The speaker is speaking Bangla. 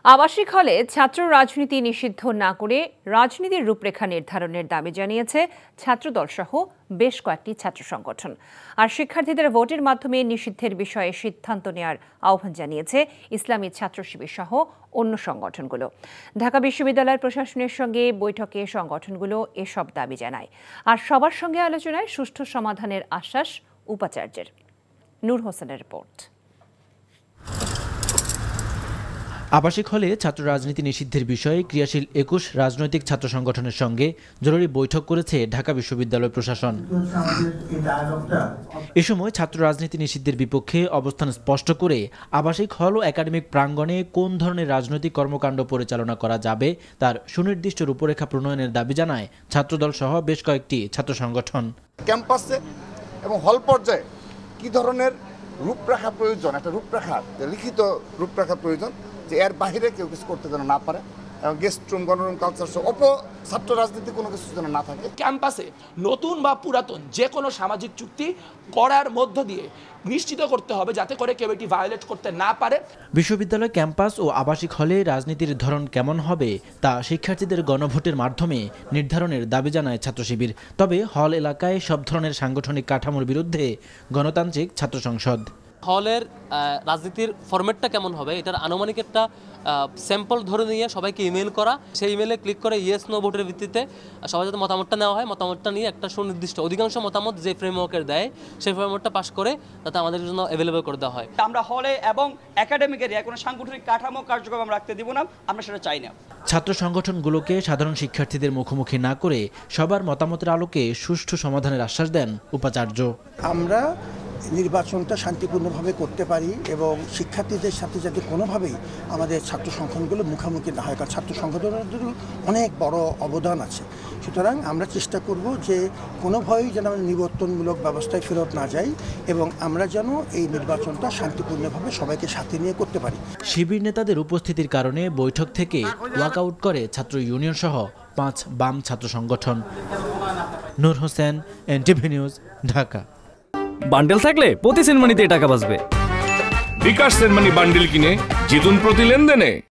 আবাসিক হলে ছাত্র রাজনীতি নিষিদ্ধ না করে রাজনীতির রূপরেখা নির্ধারণের দাবি জানিয়েছে ছাত্রদল সহ বেশ কয়েকটি ছাত্র সংগঠন। আর শিক্ষার্থীদের ভোটের মাধ্যমে নিষিদ্ধের বিষয়ে সিদ্ধান্ত নেওয়ার আহ্বান জানিয়েছে ইসলামী ছাত্র শিবির সহ অন্য সংগঠনগুলো। ঢাকা বিশ্ববিদ্যালয় প্রশাসনের সঙ্গে বৈঠকে সংগঠনগুলো এসব দাবি জানায়। আর সবার সঙ্গে আলোচনায় সুষ্ঠু সমাধানের আশ্বাস উপাচার্যের। নূর হোসেনের রিপোর্ট। আবাসিক হলে ছাত্র রাজনীতি নিষিদ্ধের বিষয়ে ক্রিয়াশীল ২১ রাজনৈতিক ছাত্র সংগঠনের সঙ্গে জরুরি বৈঠক করেছে ঢাকা বিশ্ববিদ্যালয় প্রশাসন। এ সময় ছাত্র রাজনীতি নিষিদ্ধের বিপক্ষে অবস্থান স্পষ্ট করে আবাসিক হল ও একাডেমিক প্রাঙ্গণে কোন ধরনের রাজনৈতিক কর্মকাণ্ড পরিচালনা করা যাবে তার সুনির্দিষ্ট রূপরেখা প্রণয়নের দাবি জানায় ছাত্রদল সহ বেশ কয়েকটি ছাত্র সংগঠন। ক্যাম্পাসে এবং হল পর্যায়ে কি ধরনের রূপরেখা প্রয়োজন, একটা রূপরেখা, লিখিত রূপরেখা প্রয়োজন, যে এর বাইরে কেউ কিছু করতে যেন না পারে, এবং গেস্ট রুম, গণরুম, কালচার সহ ছাত্র রাজনীতি কোনো কিছু যেন না থাকে। ক্যাম্পাসে নতুন বা পুরাতন যে কোনো সামাজিক চুক্তি করার মধ্য দিয়ে নিশ্চিত করতে হবে যাতে করে কেউ এটি ভায়োলেট করতে না পারে। বিশ্ববিদ্যালয় ক্যাম্পাস ও আবাসিক হলে রাজনীতির ধরন কেমন হবে তা শিক্ষার্থীদের গণভোটের মাধ্যমে নির্ধারণের দাবি জানায় ছাত্র শিবির। তবে হল এলাকায় সব ধরনের সাংগঠনিক কাঠামোর বিরুদ্ধে গণতান্ত্রিক ছাত্র সংসদ। হলের রাজনীতির ফরম্যাটটা কেমন হবে এটার আনুমানিক একটা স্যাম্পল ধরে নিয়ে সবাইকে ইমেল করা, সেই ইমেলে ক্লিক করে ইয়েস নো ভোটের ভিত্তিতে সবাই যাতে মতামতটা নেওয়া হয়, মতামতটা নিয়ে একটা সুনির্দিষ্ট অধিকাংশ মতামত যে ফ্রেমওয়ার্কের দেয় সেই ফ্রেমওয়ার্কটা পাস করে যাতে আমাদের জন্য অ্যাভেলেবল করে দেওয়া হয়। আমরা হলে এবং একাডেমিক এরিয়ায় কোনো সাংগঠনিক কাঠামো কার্যক্রম রাখতে দিব না, আমরা সেটা চাই না। ছাত্র সংগঠনগুলোকে সাধারণ শিক্ষার্থীদের মুখোমুখি না করে সবার মতামতের আলোকে সুষ্ঠু সমাধানের আশ্বাস দেন উপাচার্য। আমরা নির্বাচনটা শান্তিপূর্ণভাবে করতে পারি এবং শিক্ষার্থীদের সাথে যাতে কোনোভাবেই আমাদের ছাত্র সংগঠনগুলো মুখোমুখি না হয়, কারণ ছাত্র সংগঠনের অনেক বড় অবদান আছে। সুতরাং আমরা চেষ্টা করব যে কোনোভাবেই যেন আমরা নিবর্তনমূলক ব্যবস্থায় ফেরত না যাই এবং আমরা যেন এই নির্বাচনটা শান্তিপূর্ণভাবে সবাইকে সাথে নিয়ে করতে পারি। শিবির নেতাদের উপস্থিতির কারণে বৈঠক থেকে ওয়াকআউট করে ছাত্র ইউনিয়ন সহ ৫ বাম ছাত্র সংগঠন। Nur Hossain, NTV news, Dhaka. Bundle থাকলে প্রতি সেনমানিতে টাকা বাঁচবে। বিকাশ সেনমানি বান্ডেল কিনে জিতুন প্রতি লেনদেনে।